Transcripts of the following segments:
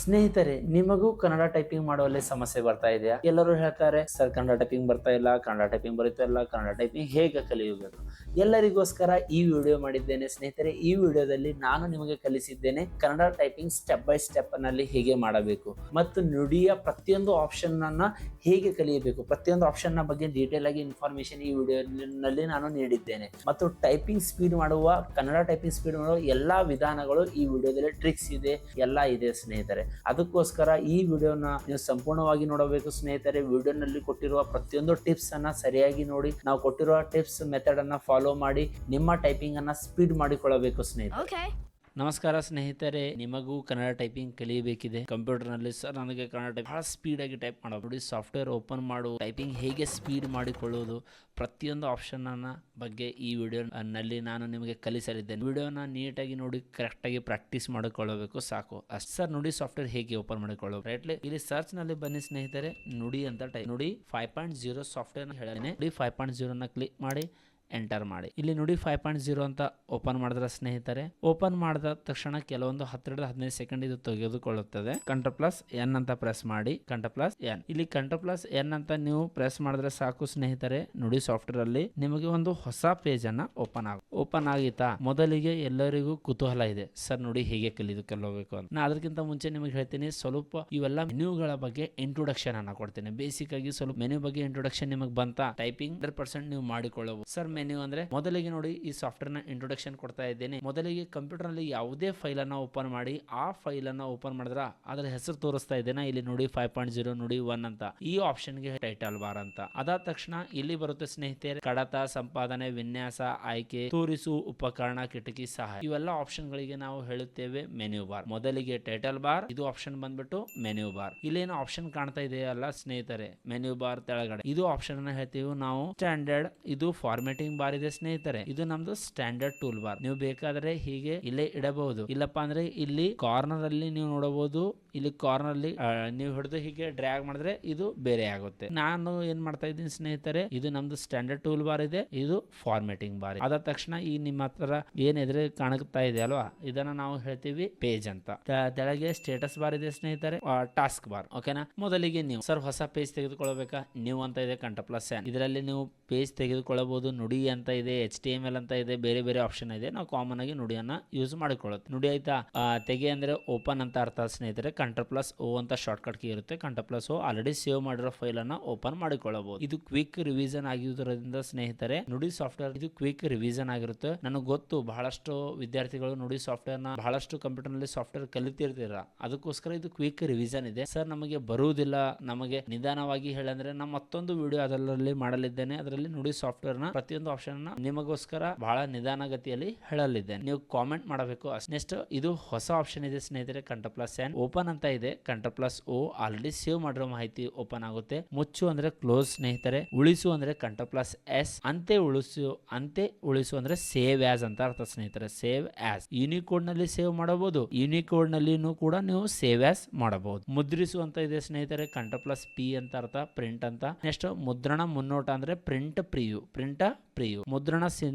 ಸ್ನೇಹಿತರೆ, ನಿಮಗೂ ಕನ್ನಡ ಟೈಪಿಂಗ್ ಮಾಡುವಲ್ಲಿ ಸಮಸ್ಯೆ ಬರ್ತಾ ಇದೆಯಾ? ಎಲ್ಲರೂ ಹೇಳ್ತಾರೆ ಸರ್ ಕನ್ನಡ ಟೈಪಿಂಗ್ ಬರ್ತಾ ಇಲ್ಲ, ಕನ್ನಡ ಟೈಪಿಂಗ್ ಬರುತ್ತಾ ಇಲ್ಲ, ಕನ್ನಡ ಟೈಪಿಂಗ್ ಹೇಗೆ ಕಲಿಯಬೇಕು? ಎಲ್ಲರಿಗೋಸ್ಕರ ಈ ವಿಡಿಯೋ ಮಾಡಿದ್ದೇನೆ ಸ್ನೇಹಿತರೆ. ಈ ವಿಡಿಯೋದಲ್ಲಿ ನಾನು ನಿಮಗೆ ಕಲಿಸಿದ್ದೇನೆ Kannada typing step by step ನಲ್ಲಿ ಹೇಗೆ ಮಾಡಬೇಕು ಮತ್ತು ನುಡಿಯ ಪ್ರತಿಯೊಂದು ಆಪ್ಷನ್ ಅನ್ನ ಹೇಗೆ ಕಲಿಯಬೇಕು, ಪ್ರತಿಯೊಂದು ಆಪ್ಷನ್ ನ ಬಗ್ಗೆ ಡೀಟೇಲ್ ಆಗಿ ಇನ್ಫಾರ್ಮೇಶನ್ ಈ ವಿಡಿಯೋನಲ್ಲಿ ನಾನು ನೀಡಿದ್ದೇನೆ. ಮತ್ತು ಟೈಪಿಂಗ್ ಸ್ಪೀಡ್ ಮಾಡುವ, ಕನ್ನಡ ಟೈಪಿಂಗ್ ಸ್ಪೀಡ್ ಮಾಡುವ ಎಲ್ಲಾ ವಿಧಾನಗಳು ಈ ವಿಡಿಯೋದಲ್ಲಿ ಟ್ರಿಕ್ಸ್ ಇದೆ, ಎಲ್ಲ ಇದೆ ಸ್ನೇಹಿತರೆ. ಅದಕ್ಕೋಸ್ಕರ ಈ ವಿಡಿಯೋನ ನೀವು ಸಂಪೂರ್ಣವಾಗಿ ನೋಡಬೇಕು ಸ್ನೇಹಿತರೆ. ವಿಡಿಯೋನಲ್ಲಿ ಕೊಟ್ಟಿರುವ ಪ್ರತಿಯೊಂದು ಟಿಪ್ಸ್ ಅನ್ನ ಸರಿಯಾಗಿ ನೋಡಿ, ನಾವು ಕೊಟ್ಟಿರುವ ಟಿಪ್ಸ್ ಮೆಥಡ್ ಅನ್ನ ಫಾಲೋ ಮಾಡಿ ನಿಮ್ಮ ಟೈಪಿಂಗ್ ಅನ್ನ ಸ್ಪೀಡ್ ಮಾಡಿಕೊಳ್ಳಬೇಕು ಸ್ನೇಹಿತರೆ. ನಮಸ್ಕಾರ ಸ್ನೇಹಿತರೆ, ನಿಮಗೂ ಕನ್ನಡ ಟೈಪಿಂಗ್ ಕಲಿಯಬೇಕಿದೆ. ಕಂಪ್ಯೂಟರ್ ನಲ್ಲಿ ಸರ್ ನನಗೆ ಕನ್ನಡ ಟೈಪ್ ಬಹಳ ಸ್ಪೀಡ್ ಆಗಿ ಟೈಪ್ ಮಾಡೋದು, ಸಾಫ್ಟ್ವೇರ್ ಓಪನ್ ಮಾಡು, ಟೈಪಿಂಗ್ ಹೇಗೆ ಸ್ಪೀಡ್ ಮಾಡಿಕೊಳ್ಳುವುದು, ಪ್ರತಿಯೊಂದು ಆಪ್ಷನ್ ಅನ್ನ ಬಗ್ಗೆ ಈ ವಿಡಿಯೋ ನಲ್ಲಿ ನಾನು ನಿಮಗೆ ಕಲಿಸಲಿದ್ದೇನೆ. ವಿಡಿಯೋನ ನೀಟಾಗಿ ನೋಡಿ ಕರೆಕ್ಟ್ ಆಗಿ ಪ್ರಾಕ್ಟೀಸ್ ಮಾಡಿಕೊಳ್ಳಬೇಕು ಸಾಕು. ಅಷ್ಟು ಸರ್ ನುಡಿ ಸಾಫ್ಟ್ವೇರ್ ಹೇಗೆ ಓಪನ್ ಮಾಡಿಕೊಳ್ಳೋದು ರೈಟ್ಲಿ ಇಲ್ಲಿ ಸರ್ಚ್ ನಲ್ಲಿ ಬನ್ನಿ ಸ್ನೇಹಿತರೆ. ನುಡಿ ಅಂತ ಟೈಪ್ ನುಡಿ 5.0 ಸಾಫ್ಟ್ವೇರ್ ಹೇಳೇನೆ. ನುಡಿ 5.0 ನ ಕ್ಲಿಕ್ ಮಾಡಿ ಎಂಟರ್ ಮಾಡಿ. ಇಲ್ಲಿ ನೋಡಿ 5.0 ಅಂತ ಓಪನ್ ಮಾಡಿದ್ರೆ ಸ್ನೇಹಿತರೆ, ಓಪನ್ ಮಾಡಿದ ತಕ್ಷಣ ಕೆಲವೊಂದು 10-15 ಸೆಕೆಂಡ್ ಇದು ತೆಗೆದುಕೊಳ್ಳುತ್ತದೆ. Ctrl+N ಅಂತ ಪ್ರೆಸ್ ಮಾಡಿ, Ctrl+N. ಇಲ್ಲಿ Ctrl+N ಅಂತ ನೀವು ಪ್ರೆಸ್ ಮಾಡಿದ್ರೆ ಸಾಕು ಸ್ನೇಹಿತರೆ. ನುಡಿ ಸಾಫ್ಟ್ವೇರ್ ಅಲ್ಲಿ ನಿಮಗೆ ಒಂದು ಹೊಸ ಪೇಜ್ ಅನ್ನ ಓಪನ್ ಆಗಿತ್ತಾ? ಮೊದಲಿಗೆ ಎಲ್ಲರಿಗೂ ಕುತೂಹಲ ಇದೆ, ಸರ್ ನುಡಿ ಹೇಗೆ ಕಲಿಯಬೇಕು ಅಂತ. ನಾ ಅದಕ್ಕಿಂತ ಮುಂಚೆ ನಿಮಗೆ ಹೇಳ್ತೀನಿ, ಸ್ವಲ್ಪ ಇವೆಲ್ಲ ಮೆನ್ಯೂಗಳ ಬಗ್ಗೆ ಇಂಟ್ರೊಡಕ್ಷನ್ ಅನ್ನ ಕೊಡ್ತೇನೆ. ಬೇಸಿಕ್ ಆಗಿ ಸ್ವಲ್ಪ ಮೆನ್ಯೂ ಬಗ್ಗೆ ಇಂಟ್ರೊಡಕ್ಷನ್ ನಿಮಗೆ ಬಂತಾ? ಟೈಪಿಂಗ್ 100% ನೀವು ಮಾಡಿಕೊಳ್ಳಬಹುದು. ಸರ್ ಮೆನ್ಯೂ ಅಂದ್ರೆ ಮೊದಲಿಗೆ ನೋಡಿ, ಈ ಸಾಫ್ಟ್ವೇರ್ ನ ಇಂಟ್ರೊಡಕ್ಷನ್ ಕೊಡ್ತಾ ಇದ್ದೇನೆ. ಮೊದಲಿಗೆ ಕಂಪ್ಯೂಟರ್ ನಲ್ಲಿ ಯಾವುದೇ ಫೈಲ್ ಅನ್ನ ಓಪನ್ ಮಾಡಿ, ಆ ಫೈಲ್ ಅನ್ನ ಓಪನ್ ಮಾಡಿದ್ರ ಅದರ ಹೆಸರು ತೋರಿಸ್ತಾ ಇದ್ದೇನೆ. ಇಲ್ಲಿ ನೋಡಿ 5.0 ನುಡಿ 1 ಅಂತ. ಈ ಆಪ್ಷನ್ ಗೆ ಟೈಟಲ್ ಬಾರ್ ಅಂತ. ಅದಾದ ತಕ್ಷಣ ಇಲ್ಲಿ ಬರುತ್ತೆ ಸ್ನೇಹಿತರೆ, ಕಡತ, ಸಂಪಾದನೆ, ವಿನ್ಯಾಸ, ಆಯ್ಕೆ, ತೋರಿಸು, ಉಪಕರಣ, ಕಿಟಕಿ, ಸಹಾಯ. ಇವೆಲ್ಲ ಆಪ್ಷನ್ ಗಳಿಗೆ ನಾವು ಹೇಳುತ್ತೇವೆ ಮೆನ್ಯೂ ಬಾರ್. ಮೊದಲಿಗೆ ಟೈಟಲ್ ಬಾರ್, ಇದು ಆಪ್ಷನ್ ಬಂದ್ಬಿಟ್ಟು ಮೆನ್ಯೂ ಬಾರ್. ಇಲ್ಲೇನು ಆಪ್ಷನ್ ಕಾಣ್ತಾ ಇದೆಯಲ್ಲ ಸ್ನೇಹಿತರೆ, ಮೆನ್ಯೂ ಬಾರ್ ತೆಳಗಡೆ ಇದು ಆಪ್ಷನ್ ಅನ್ನ ಹೇಳ್ತೀವಿ ನಾವು ಸ್ಟ್ಯಾಂಡರ್ಡ್. ಇದು ಫಾರ್ಮ್ಯಾಟಿಂಗ್ ಬಾರ್ ಇದೆ ಸ್ನೇಹಿತರೆ, ಇದು ನಮ್ದು ಸ್ಟ್ಯಾಂಡರ್ಡ್ ಟೂಲ್ ಬಾರ್. ನೀವು ಬೇಕಾದ್ರೆ ಹೀಗೆ ಇಲ್ಲೇ ಇಡಬಹುದು, ಇಲ್ಲಪ್ಪ ಅಂದ್ರೆ ಇಲ್ಲಿ ಕಾರ್ನರ್ ಅಲ್ಲಿ ನೀವು ನೋಡಬಹುದು. ಇಲ್ಲಿ ಕಾರ್ನರ್ ಅಲ್ಲಿ ನೀವು ಹಿಡಿದು ಹೀಗೆ ಡ್ರ್ಯಾಗ್ ಮಾಡಿದ್ರೆ ಇದು ಬೇರೆ ಆಗುತ್ತೆ. ನಾನು ಏನ್ ಮಾಡ್ತಾ ಇದ್ದೀನಿ ಸ್ನೇಹಿತರೆ, ಇದು ನಮ್ದು ಸ್ಟ್ಯಾಂಡರ್ಡ್ ಟೂಲ್ ಬಾರ್ ಇದೆ, ಇದು ಫಾರ್ಮ್ಯಾಟಿಂಗ್ ಬಾರ್. ಅದಾದ ತಕ್ಷಣ ಈ ನಿಮ್ಮ ಹತ್ರ ಏನ್ ಎದುರು ಕಾಣುತ್ತಾ ಇದೆ ಅಲ್ವಾ, ಇದನ್ನ ನಾವು ಹೇಳ್ತೀವಿ ಪೇಜ್ ಅಂತ. ತೆಳಗೆ ಸ್ಟೇಟಸ್ ಬಾರ್ ಇದೆ ಸ್ನೇಹಿತರೆ, ಟಾಸ್ಕ್ ಬಾರ್. ಓಕೆನಾ? ಮೊದಲಿಗೆ ನೀವು ಸರ್ ಹೊಸ ಪೇಜ್ ತೆಗೆದುಕೊಳ್ಳಬೇಕಾ, ನೀವು ಅಂತ ಇದೆ Ctrl+N. ಇದರಲ್ಲಿ ನೀವು ಪೇಜ್ ತೆಗೆದುಕೊಳ್ಳಬಹುದು. ನುಡಿ ಅಂತ ಇದೆ, HTML ಅಂತ ಇದೆ, ಬೇರೆ ಬೇರೆ ಆಪ್ಷನ್ ಇದೆ. ನಾವು ಕಾಮನ್ ಆಗಿ ನುಡಿಯನ್ನ ಯೂಸ್ ಮಾಡಿಕೊಳ್ಳುತ್ತೆ. ನುಡಿ ಆಯ್ತಾ? ತೆಗೆ ಅಂದ್ರೆ ಓಪನ್ ಅಂತ ಅರ್ಥ ಸ್ನೇಹಿತರೆ. Ctrl+O ಅಂತ ಶಾರ್ಟ್ ಕಟ್ ಕೀ ಇರುತ್ತೆ. Ctrl+O ಆಲ್ರೆಡಿ ಸೇವ್ ಮಾಡಿರೋ ಫೈಲ್ ಅನ್ನ ಓಪನ್ ಮಾಡಿಕೊಳ್ಳಬಹುದು. ಇದು ಕ್ವಿಕ್ ರಿವಿಷನ್ ಆಗಿರುವುದರಿಂದ ಸ್ನೇಹಿತರೆ, ನುಡಿ ಸಾಫ್ಟ್ವೇರ್ ಇದು ಕ್ವಿಕ್ ರಿವಿಷನ್ ಆಗಿರುತ್ತೆ. ನನಗೆ ಗೊತ್ತು, ಬಹಳಷ್ಟು ವಿದ್ಯಾರ್ಥಿಗಳು ನುಡಿ ಸಾಫ್ಟ್ವೇರ್ ನ ಬಹಳಷ್ಟು ಕಂಪ್ಯೂಟರ್ ನಲ್ಲಿ ಸಾಫ್ಟ್ವೇರ್ ಕಲಿತಿರ್ತೀರ. ಅದಕ್ಕೋಸ್ಕರ ಇದು ಕ್ವಿಕ್ ರಿವಿಷನ್ ಇದೆ. ಸರ್ ನಮಗೆ ಬರುವುದಿಲ್ಲ, ನಮಗೆ ನಿಧಾನವಾಗಿ ಹೇಳಂದ್ರೆ ನಮ್ಮ ಮತ್ತೊಂದು ವಿಡಿಯೋ ಅದರಲ್ಲಿ ಮಾಡಲಿದ್ದೇನೆ. ಅದರಲ್ಲಿ ನುಡಿ ಸಾಫ್ಟ್ವೇರ್ ನ ಪ್ರತಿಯೊಂದು ಆಪ್ಷನ್ ನಿಮಗೋಸ್ಕರ ಬಹಳ ನಿಧಾನಗತಿಯಲ್ಲಿ ಹೇಳಲಿದ್ದೇನೆ. ನೀವು ಕಾಮೆಂಟ್ ಮಾಡಬೇಕು. ನೆಕ್ಸ್ಟ್ ಇದು ಹೊಸ ಆಪ್ಷನ್ ಇದೆ ಸ್ನೇಹಿತರೆ, Ctrl+N. ಓಪನ್ ಅಂತ ಇದೆ, Ctrl+O ಆಲ್ರೆಡಿ ಸೇವ್ ಮಾಡಿರೋ ಮಾಹಿತಿ ಓಪನ್ ಆಗುತ್ತೆ. ಮುಚ್ಚು ಅಂದ್ರೆ ಕ್ಲೋಸ್ ಸ್ನೇಹಿತರೆ. ಉಳಿಸು ಅಂದ್ರೆ Ctrl+S. ಅಂತೆ ಉಳಿಸು ಅಂದ್ರೆ ಸೇವ್ ಆಸ್ ಅಂತ ಅರ್ಥ ಸ್ನೇಹಿತರೆ. ಸೇವ್ ಆಸ್ ಯೂನಿಕೋಡ್ ನಲ್ಲಿ ಸೇವ್ ಮಾಡಬಹುದು, ಯೂನಿಕೋಡ್ ನಲ್ಲಿನೂ ಕೂಡ ನೀವು ಸೇವ್ ಆಸ್ ಮಾಡಬಹುದು. ಮುದ್ರಿಸು ಅಂತ ಇದೆ ಸ್ನೇಹಿತರೆ, Ctrl+P ಅಂತ ಅರ್ಥ, ಪ್ರಿಂಟ್ ಅಂತ. ನೆಕ್ಸ್ಟ್ ಮುದ್ರಣ ಮುನ್ನೋಟ ಅಂದ್ರೆ ಪ್ರಿಂಟ್ ಪ್ರಿವ್ಯೂ. ಮುದ್ರಣ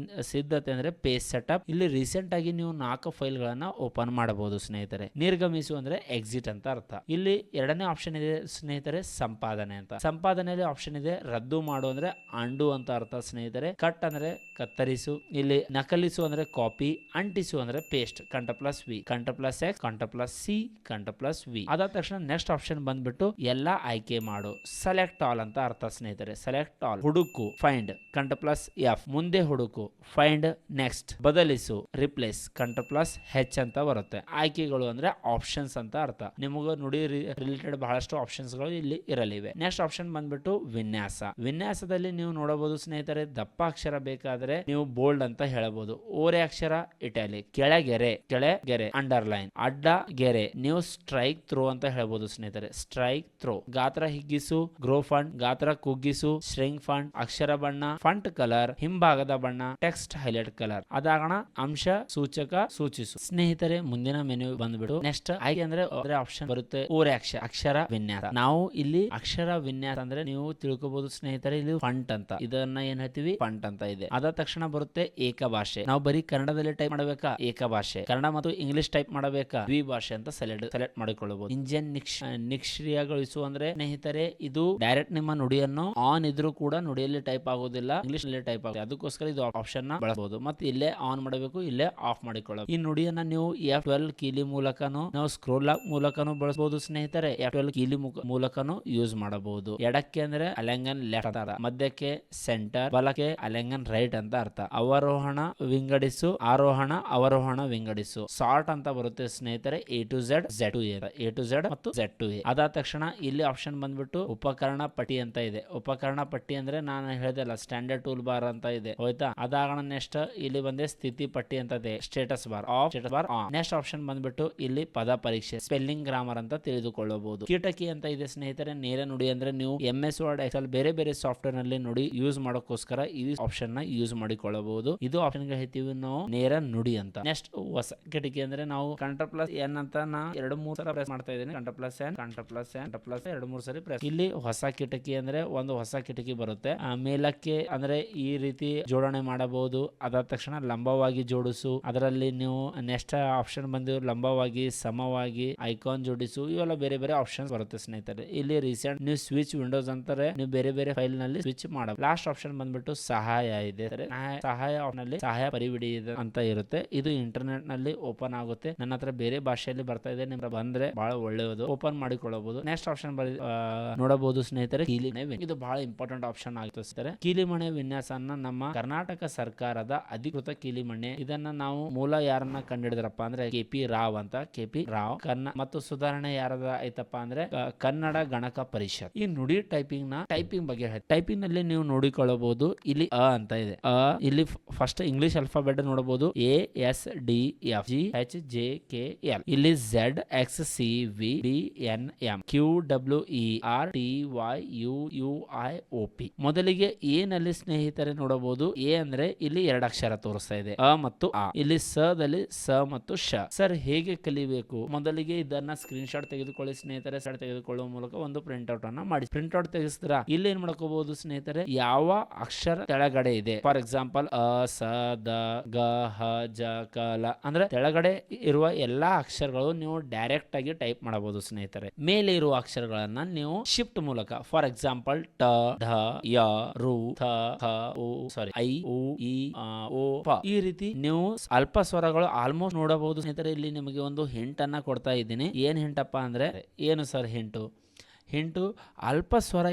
ಸಿದ್ಧತೆ ಅಂದ್ರೆ ಪೇಜ್ ಸೆಟಪ್. ಇಲ್ಲಿ ರೀಸೆಂಟ್ ಆಗಿ ನೀವು 4 ಫೈಲ್ ಗಳನ್ನ ಓಪನ್ ಮಾಡಬಹುದು ಸ್ನೇಹಿತರೆ. ನಿರ್ಗಮಿಸು ಅಂದ್ರೆ ಎಕ್ಸಿಟ್ ಅಂತ ಅರ್ಥ. ಇಲ್ಲಿ ಎರಡನೇ ಆಪ್ಷನ್ ಇದೆ ಸ್ನೇಹಿತರೆ, ಸಂಪಾದನೆ ಅಂತ. ಸಂಪಾದನೆಯಲ್ಲಿ ಆಪ್ಷನ್ ಇದೆ ರದ್ದು ಮಾಡು ಅಂದ್ರೆ ಅಂಡು ಅಂತ ಅರ್ಥ ಸ್ನೇಹಿತರೆ. ಕಟ್ ಅಂದ್ರೆ ಕತ್ತರಿಸು. ಇಲ್ಲಿ ನಕಲಿಸು ಅಂದ್ರೆ ಕಾಪಿ, ಅಂಟಿಸು ಅಂದ್ರೆ paste. Ctrl+V, Ctrl+X, Ctrl+C, Ctrl+V. ಅದಾದ ತಕ್ಷಣ ನೆಕ್ಸ್ಟ್ ಆಪ್ಷನ್ ಬಂದ್ಬಿಟ್ಟು ಎಲ್ಲಾ ಆಯ್ಕೆ ಮಾಡು, ಸೆಲೆಕ್ಟ್ ಆಲ್ ಅಂತ ಅರ್ಥ ಸ್ನೇಹಿತರೆ. Select all. ಹುಡುಕು, ಫೈಂಡ್, Ctrl+F. ಮುಂದೆ ಹುಡುಕು, ಫೈಂಡ್. ನೆಕ್ಸ್ಟ್ ಬದಲಿಸು, ರಿಪ್ಲೇಸ್, Ctrl+H ಅಂತ ಬರುತ್ತೆ. ಆಯ್ಕೆಗಳು ಅಂದ್ರೆ ಆಪ್ಷನ್ಸ್ ಅಂತ ಅರ್ಥ. ನಿಮಗೆ ನುಡಿ ರಿಲೇಟೆಡ್ ಬಹಳಷ್ಟು ಆಪ್ಷನ್ಸ್ ಗಳು ಇಲ್ಲಿ ಇರಲಿವೆ. ನೆಕ್ಸ್ಟ್ ಆಪ್ಷನ್ ಬಂದ್ಬಿಟ್ಟು ವಿನ್ಯಾಸ. ವಿನ್ಯಾಸದಲ್ಲಿ ನೀವು ನೋಡಬಹುದು ಸ್ನೇಹಿತರೆ, ದಪ್ಪ ಅಕ್ಷರ ಬೇಕಾದ್ರೆ ನೀವು ಬೋಲ್ಡ್ ಅಂತ ಹೇಳಬಹುದು. ಓರೆ ಅಕ್ಷರ ಇಟಾಲಿಕ್, ಕೆಳಗೆರೆ ಅಂಡರ್ಲೈನ್, ಅಡ್ಡ ಗೆರೆ ನೀವು ಸ್ಟ್ರೈಕ್ ಥ್ರೋ ಅಂತ ಹೇಳ್ಬಹುದು ಸ್ನೇಹಿತರೆ. Strike throw. ಗಾತ್ರ ಹಿಗ್ಗಿಸು, ಗ್ರೋ ಫಂಟ್, ಗಾತ್ರ ಕುಗ್ಗಿಸು, ಶ್ರಿಂಕ್ ಫಂಟ್, ಅಕ್ಷರ ಬಣ್ಣ, ಫಂಟ್ ಕಲರ್, ಹಿಂಭಾಗದ ಬಣ್ಣ ಟೆಕ್ಸ್ಟ್ ಹೈಲೈಟ್ ಕಲರ್. ಅದಾಗಣ ಅಂಶ ಸೂಚಕ ಸೂಚಿಸು. ಸ್ನೇಹಿತರೆ ಮುಂದಿನ ಮೆನು ಬಂದ್ಬಿಟ್ಟು ನೆಕ್ಸ್ಟ್ ಆಯ್ಕೆ ಅಂದ್ರೆ ಆಪ್ಷನ್ ಬರುತ್ತೆ ಓರೆ ಅಕ್ಷರ ವಿನ್ಯಾಸ. ನಾವು ಇಲ್ಲಿ ಅಕ್ಷರ ವಿನ್ಯಾಸ ಅಂದ್ರೆ ನೀವು ತಿಳ್ಕೊಬಹುದು ಸ್ನೇಹಿತರೆ, ಇಲ್ಲಿ ಫಂಟ್ ಅಂತ, ಇದನ್ನ ಏನ್ ಹೇಳ್ತೀವಿ ಫಂಟ್ ಅಂತ ಇದೆ. ಅದ ತಕ್ಷಣ ಬರುತ್ತೆ ಏಕ ಭಾಷೆ. ನಾವು ಬರೀ ಕನ್ನಡದಲ್ಲಿ ಟೈಪ್ ಮಾಡಬೇಕಾ, ಏಕ ಭಾಷೆ. ಕನ್ನಡ ಮತ್ತು ಇಂಗ್ಲಿಷ್ ಟೈಪ್ ಮಾಡಬೇಕಾ, ದ್ವಿಭಾಷೆ ಅಂತ ಸೆಲೆಕ್ಟ್ ಮಾಡಿಕೊಳ್ಳಬಹುದು. ಇಂಜಿನ್ ನಿಷ್ಕ್ರಿಯಗೊಳಿಸು ಅಂದ್ರೆ ಸ್ನೇಹಿತರೆ ಇದು ಡೈರೆಕ್ಟ್ ನಿಮ್ಮ ನುಡಿಯನ್ನು ಆನ್ ಇದ್ರೂ ಕೂಡ ನುಡಿಯಲ್ಲಿ ಟೈಪ್ ಆಗೋದಿಲ್ಲ, ಇಂಗ್ಲಿಷ್ ನಲ್ಲಿ ಟೈಪ್ ಆಗುತ್ತೆ. ಅದಕ್ಕೋಸ್ಕರ ಇದು ಆಪ್ಷನ್ ನ ಬಳಸಬಹುದು. ಮತ್ತೆ ಇಲ್ಲೇ ಆನ್ ಮಾಡಬೇಕು, ಇಲ್ಲೇ ಆಫ್ ಮಾಡಿಕೊಳ್ಳಬಹುದು. ಈ ನುಡಿಯನ್ನ ನೀವು F12 ಕೀಲಿ ಮೂಲಕನೂ ನಾವು ಸ್ಕ್ರೋಲ್ ಲಾಕ್ ಮೂಲಕನೂ ಬಳಸಬಹುದು ಸ್ನೇಹಿತರೆ. F12 ಕೀಲಿ ಮೂಲಕನೂ ಯೂಸ್ ಮಾಡಬಹುದು. ಎಡಕ್ಕೆ ಅಂದ್ರೆ ಅಲೆಂಗನ್ ಲೆಫ್ಟ್ ಅಂತ, ಮಧ್ಯಕ್ಕೆ ಸೆಂಟರ್, ಬಲಕ್ಕೆ ಅಲೆಂಗನ್ ರೈಟ್ ಅಂತ ಅರ್ಥ. ಅವರೋಹಣ ವಿಂಗಡಿಸು, ಆರೋಹಣ ಅವರೋಹಣ ವಿಂಗಡಿಸು. ಸಾರ್ಟ್ ಅಂತ ಬರುತ್ತೆ ಸ್ನೇಹಿತರೆ, A to Z, Z to A, A to Z ಮತ್ತು Z to A. ಅದಾದ ತಕ್ಷಣ ಇಲ್ಲಿ ಆಪ್ಷನ್ ಬಂದ್ಬಿಟ್ಟು ಉಪಕರಣ ಪಟ್ಟಿ ಅಂತ ಇದೆ. ಉಪಕರಣ ಪಟ್ಟಿ ಅಂದ್ರೆ ನಾನು ಹೇಳಿದೆಲ್ಲ ಸ್ಟ್ಯಾಂಡರ್ಡ್ ಟೂಲ್ ಬಾರ್ ಅಂತ ಇದೆ, ಹೋಯ್ತಾ. ಅದಾಗಣ ನೆಕ್ಸ್ಟ್ ಇಲ್ಲಿ ಬಂದೆ ಸ್ಥಿತಿ ಪಟ್ಟಿ ಅಂತ ಇದೆ, status bar of, status bar on. Next option ಬಂದ್ಬಿಟ್ಟು ಇಲ್ಲಿ ಪದ ಪರೀಕ್ಷೆ, ಸ್ಪೆಲ್ಲಿಂಗ್ ಗ್ರಾಮರ್ ಅಂತ ತಿಳಿದುಕೊಳ್ಳಬಹುದು. ಕೀಟಕಿ ಅಂತ ಇದೆ ಸ್ನೇಹಿತರೆ, ನೇರ ನುಡಿ ಅಂದ್ರೆ ನೀವು MS Word, Excel ಬೇರೆ ಬೇರೆ ಸಾಫ್ಟ್ವೇರ್ ನಲ್ಲಿ ನುಡಿ ಯೂಸ್ ಮಾಡೋಕ್ಕೋಸ್ಕರ ಈ ಆಪ್ಷನ್ ನ ಯೂಸ್ ಮಾಡಿಕೊಳ್ಳಬಹುದು. ಇದು ಆಪ್ಷನ್ ಗೆ ಹೇಳ್ತೀವಿ ನಾವು ನೇರ ನುಡಿ ಅಂತ. ನೆಕ್ಸ್ಟ್ ಹೊಸ ಕಿಟಕಿ ಅಂದ್ರೆ ನಾವು Ctrl+N ಅಂತ ನಾ 2-3 ಸಲ ಪ್ರೆಸ್ ಮಾಡ್ತಾ ಇದ್ದೀನಿ. Ctrl+N, Ctrl+N, Ctrl+N 2-3 ಸರಿ ಪ್ರೆಸ್. ಇಲ್ಲಿ ಹೊಸ ಕಿಟಕಿ ಅಂದ್ರೆ ಒಂದು ಹೊಸ ಕಿಟಕಿ ಬರುತ್ತೆ. ಮೇಲಕ್ಕೆ ಅಂದ್ರೆ ಈ ರೀತಿ ಜೋಡಣೆ ಮಾಡಬಹುದು. ಅದಾದ ತಕ್ಷಣ ಲಂಬವಾಗಿ ಜೋಡಿಸು, ಅದರಲ್ಲಿ ನೀವು ನೆಕ್ಸ್ಟ್ ಆಪ್ಷನ್ ಬಂದು ಲಂಬವಾಗಿ ಸಮವಾಗಿ ಐಕಾನ್ ಜೋಡಿಸು, ಇವೆಲ್ಲ ಬೇರೆ ಬೇರೆ ಆಪ್ಷನ್ ಬರುತ್ತೆ ಸ್ನೇಹಿತರೆ. ಇಲ್ಲಿ ರೀಸೆಂಟ್ ನೀವು ಸ್ವಿಚ್ ವಿಂಡೋಸ್ ಅಂತಾರೆ, ನೀವು ಬೇರೆ ಬೇರೆ ಫೈಲ್ ನಲ್ಲಿ ಸ್ವಿಚ್ ಮಾಡಬಹುದು. ಲಾಸ್ಟ್ ಆಪ್ಷನ್ ಬಂದ್ಬಿಟ್ಟು ಸಹಾಯ ಇದೆ. ಸಹಾಯ ನಲ್ಲಿ ಸಹಾಯ ಪರಿವಿಡಿ ಅಂತ ಇರುತ್ತೆ. ಇದು ಇಂಟರ್ನೆಟ್ ನಲ್ಲಿ ಓಪನ್ ಆಗುತ್ತೆ. ನನ್ನ ಹತ್ರ ಬೇರೆ ಭಾಷೆಯಲ್ಲಿ ಬರ್ತಾ ಇದೆ, ನಿಮ್ಗೆ ಬಂದ್ರೆ ಬಹಳ ಒಳ್ಳೆಯದು, ಓಪನ್ ಮಾಡಿಕೊಳ್ಳಬಹುದು. ನೆಕ್ಸ್ಟ್ ಆಪ್ಷನ್ ನೋಡಬಹುದು ಸ್ನೇಹಿತರೆ ಕೀಲಿಮಣೆ. ಇದು ಬಹಳ ಇಂಪಾರ್ಟೆಂಟ್ ಆಪ್ಷನ್ ಆಗುತ್ತೆ ಸ್ನೇಹಿತರೆ. ಕೀಲಿಮಣೆ ವಿನ್ಯಾಸನ ನಮ್ಮ ಕರ್ನಾಟಕ ಸರ್ಕಾರದ ಅಧಿಕೃತ ಕೀಲಿಮಣೆ. ಇದನ್ನ ನಾವು ಮೂಲ ಯಾರನ್ನ ಕಂಡಿಡಿದ್ರಪ್ಪ ಅಂದ್ರೆ KP ರಾವ್ ಅಂತ, KP ರಾವ್. ಮತ್ತು ಸುಧಾರಣೆ ಯಾರದ ಐತಪ್ಪ ಅಂದ್ರೆ ಕನ್ನಡ ಗಣಕ ಪರಿಷತ್. ಈ ನುಡಿ ಟೈಪಿಂಗ್ ಬಗ್ಗೆ ಟೈಪಿಂಗ್ ನಲ್ಲಿ ನೀವು ನೋಡಿಕೊಳ್ಳಬಹುದು. ಇಲ್ಲಿ ಅಂತ ಇದೆ, ಇಲ್ಲಿ ಫಸ್ಟ್ ಇಂಗ್ಲಿಷ್ ಅಲ್ಫಾಬೆಟ್ ನೋಡಬಹುದು, ASDFGHJKL. ಇಲ್ಲಿ ZXCVDNM QWERTYUUIOP. ಮೊದಲಿಗೆ ಎ ನಲ್ಲಿ ಸ್ನೇಹಿತರೆ ನೋಡಬಹುದು, ಎ ಅಂದ್ರೆ ಇಲ್ಲಿ 2 ಅಕ್ಷರ ತೋರಿಸ್ತಾ ಇದೆ, ಅ ಮತ್ತು ಆ. ಇಲ್ಲಿ ಸ ದಲ್ಲಿ ಸ ಮತ್ತು ಶ. ಸರ್ ಹೇಗೆ ಕಲಿಬೇಕು? ಮೊದಲಿಗೆ ಇದನ್ನ ಸ್ಕ್ರೀನ್ ಶಾಟ್ ತೆಗೆದುಕೊಳ್ಳಿ ಸ್ನೇಹಿತರೆ. ತೆಗೆದುಕೊಳ್ಳುವ ಮೂಲಕ ಒಂದು ಪ್ರಿಂಟ್ ಔಟ್ ಅನ್ನ ಮಾಡಿ. ಪ್ರಿಂಟ್ ಔಟ್ ತೆಗೆಸಿದ್ರ ಇಲ್ಲಿ ಏನ್ ಮಾಡ್ಕೋಬಹುದು ಸ್ನೇಹಿತರೆ, ಯಾವ ಅಕ್ಷರ ಕೆಳಗಡೆ ಇದೆ. ಫಾರ್ ಎಕ್ಸಾಂಪಲ್ ಅ, ಸ, ದ, ಗ, ಹ, ಜ, ಕ, ಲ ಅಂದ್ರೆ ಕೆಳಗಡೆ ಇರುವ ಎಲ್ಲಾ ಅಕ್ಷರಗಳು ನೀವು ಡೈರೆಕ್ಟ್ ಆಗಿ ಟೈಪ್ ಮಾಡಬಹುದು ಸ್ನೇಹಿತರೆ. ಮೇಲೆ ಇರುವ ಅಕ್ಷರಗಳನ್ನ ನೀವು ಶಿಫ್ಟ್ ಮೂಲಕ, ಫಾರ್ ಎಕ್ಸಾಂಪಲ್ ಟ, ಧ, ಯ, ರು, ಥ, ಹ, ಉ, ಸಾರಿ ಐ, ಉ, ಈ, ಓ, ಪ. ಈ ರೀತಿ ನೀವು ಅಲ್ಪ ಸ್ವರಗಳು ಆಲ್ಮೋಸ್ಟ್ ನೋಡಬಹುದು ಸ್ನೇಹಿತರೆ. ಇಲ್ಲಿ ನಿಮಗೆ ಒಂದು ಹಿಂಟ್ ಅನ್ನ ಕೊಡ್ತಾ ಇದ್ದೀನಿ. ಏನ್ ಹಿಂಟಪ್ಪ ಅಂದ್ರೆ, ಏನು ಸರ್ ಹಿಂಟು ಅಲ್ಪ ಸ್ವರ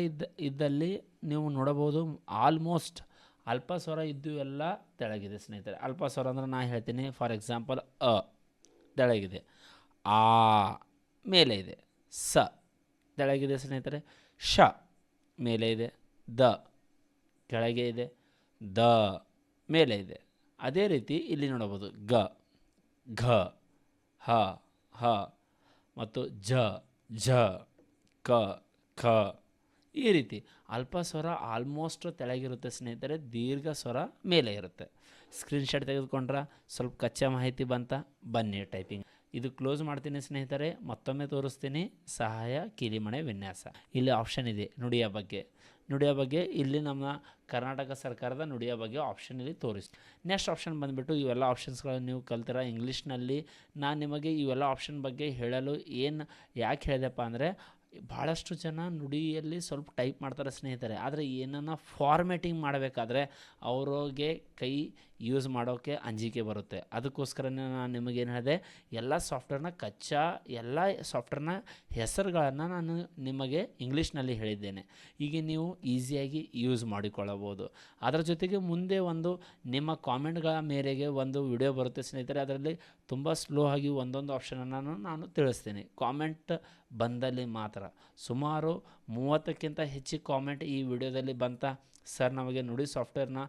ಇದ್ದಲ್ಲಿ ನೀವು ನೋಡಬಹುದು ಆಲ್ಮೋಸ್ಟ್ ಅಲ್ಪ ಸ್ವರ ಇದ್ದು ಎಲ್ಲ ತೆಳಗಿದೆ ಸ್ನೇಹಿತರೆ. ಅಲ್ಪ ಸ್ವರ ಅಂದ್ರೆ ನಾ ಹೇಳ್ತೀನಿ, ಫಾರ್ ಎಕ್ಸಾಂಪಲ್ ಅ ತೆಳಗಿದೆ, ಆ ಮೇಲೆ ಇದೆ, ಸ ತೆಳಗಿದೆ ಸ್ನೇಹಿತರೆ, ಶ ಮೇಲೆ ಇದೆ, ದ ಕೆಳಗೆ ಇದೆ, ದ ಮೇಲೆ ಇದೆ. ಅದೇ ರೀತಿ ಇಲ್ಲಿ ನೋಡಬಹುದು ಗ, ಘ, ಹ, ಹ ಮತ್ತು ಝ, ಝ, ಕ, ಖ. ಈ ರೀತಿ ಅಲ್ಪ ಸ್ವರ ಆಲ್ಮೋಸ್ಟ್ ತೆಳಗಿರುತ್ತೆ ಸ್ನೇಹಿತರೆ, ದೀರ್ಘ ಸ್ವರ ಮೇಲೆ ಇರುತ್ತೆ. ಸ್ಕ್ರೀನ್ಶಾಟ್ ತೆಗೆದುಕೊಂಡ್ರೆ ಸ್ವಲ್ಪ ಕಚ್ಚಾ ಮಾಹಿತಿ ಬಂತ. ಬನ್ನಿ ಟೈಪಿಂಗ್ ಇದು ಕ್ಲೋಸ್ ಮಾಡ್ತೀನಿ ಸ್ನೇಹಿತರೆ. ಮತ್ತೊಮ್ಮೆ ತೋರಿಸ್ತೀನಿ ಸಹಾಯ ಕೀಲಿಮಣೆ ವಿನ್ಯಾಸ. ಇಲ್ಲಿ ಆಪ್ಷನ್ ಇದೆ ನುಡಿಯ ಬಗ್ಗೆ. ಇಲ್ಲಿ ನಮ್ಮ ಕರ್ನಾಟಕ ಸರ್ಕಾರದ ನುಡಿಯ ಬಗ್ಗೆ ಆಪ್ಷನ್ ಇಲ್ಲಿ ತೋರಿಸ್ತೀನಿ. ನೆಕ್ಸ್ಟ್ ಆಪ್ಷನ್ ಬಂದುಬಿಟ್ಟು ಇವೆಲ್ಲ ಆಪ್ಷನ್ಸ್ಗಳನ್ನು ನೀವು ಕಲ್ತಿರ ಇಂಗ್ಲೀಷ್ನಲ್ಲಿ. ನಾನು ನಿಮಗೆ ಇವೆಲ್ಲ ಆಪ್ಷನ್ ಬಗ್ಗೆ ಹೇಳಲು ಯಾಕೆ ಹೇಳಿದೆಪ್ಪ ಅಂದರೆ, ಭಾಳಷ್ಟು ಜನ ನುಡಿಯಲ್ಲಿ ಸ್ವಲ್ಪ ಟೈಪ್ ಮಾಡ್ತಾರೆ ಸ್ನೇಹಿತರೆ, ಆದರೆ ಏನನ್ನ ಫಾರ್ಮೇಟಿಂಗ್ ಮಾಡಬೇಕಾದ್ರೆ ಅವ್ರಿಗೆ ಕೈ ಯೂಸ್ ಮಾಡೋಕ್ಕೆ ಅಂಜಿಕೆ ಬರುತ್ತೆ. ಅದಕ್ಕೋಸ್ಕರನೇ ನಾನು ನಿಮಗೇನು ಹೇಳಿದೆ, ಎಲ್ಲ ಸಾಫ್ಟ್ವೇರ್ನ ಹೆಸರುಗಳನ್ನು ನಾನು ನಿಮಗೆ ಇಂಗ್ಲೀಷ್ನಲ್ಲಿ ಹೇಳಿದ್ದೇನೆ. ಈಗ ನೀವು ಈಸಿಯಾಗಿ ಯೂಸ್ ಮಾಡಿಕೊಳ್ಳಬಹುದು. ಅದರ ಜೊತೆಗೆ ಮುಂದೆ ಒಂದು ನಿಮ್ಮ ಕಾಮೆಂಟ್ಗಳ ಮೇರೆಗೆ ಒಂದು ವಿಡಿಯೋ ಬರುತ್ತೆ ಸ್ನೇಹಿತರೆ. ಅದರಲ್ಲಿ ತುಂಬ ಸ್ಲೋ ಆಗಿ ಒಂದೊಂದು ಆಪ್ಷನನ್ನು ನಾನು ತಿಳಿಸ್ತೀನಿ. ಕಾಮೆಂಟ್ ಬಂದಲ್ಲಿ ಮಾತ್ರ. ಸುಮಾರು 30ಕ್ಕಿಂತ ಹೆಚ್ಚು ಕಾಮೆಂಟ್ ಈ ವಿಡಿಯೋದಲ್ಲಿ ಬಂತ. ಸರ್ ನಮಗೆ ನುಡಿ ಸಾಫ್ಟ್ವೇರ್ನ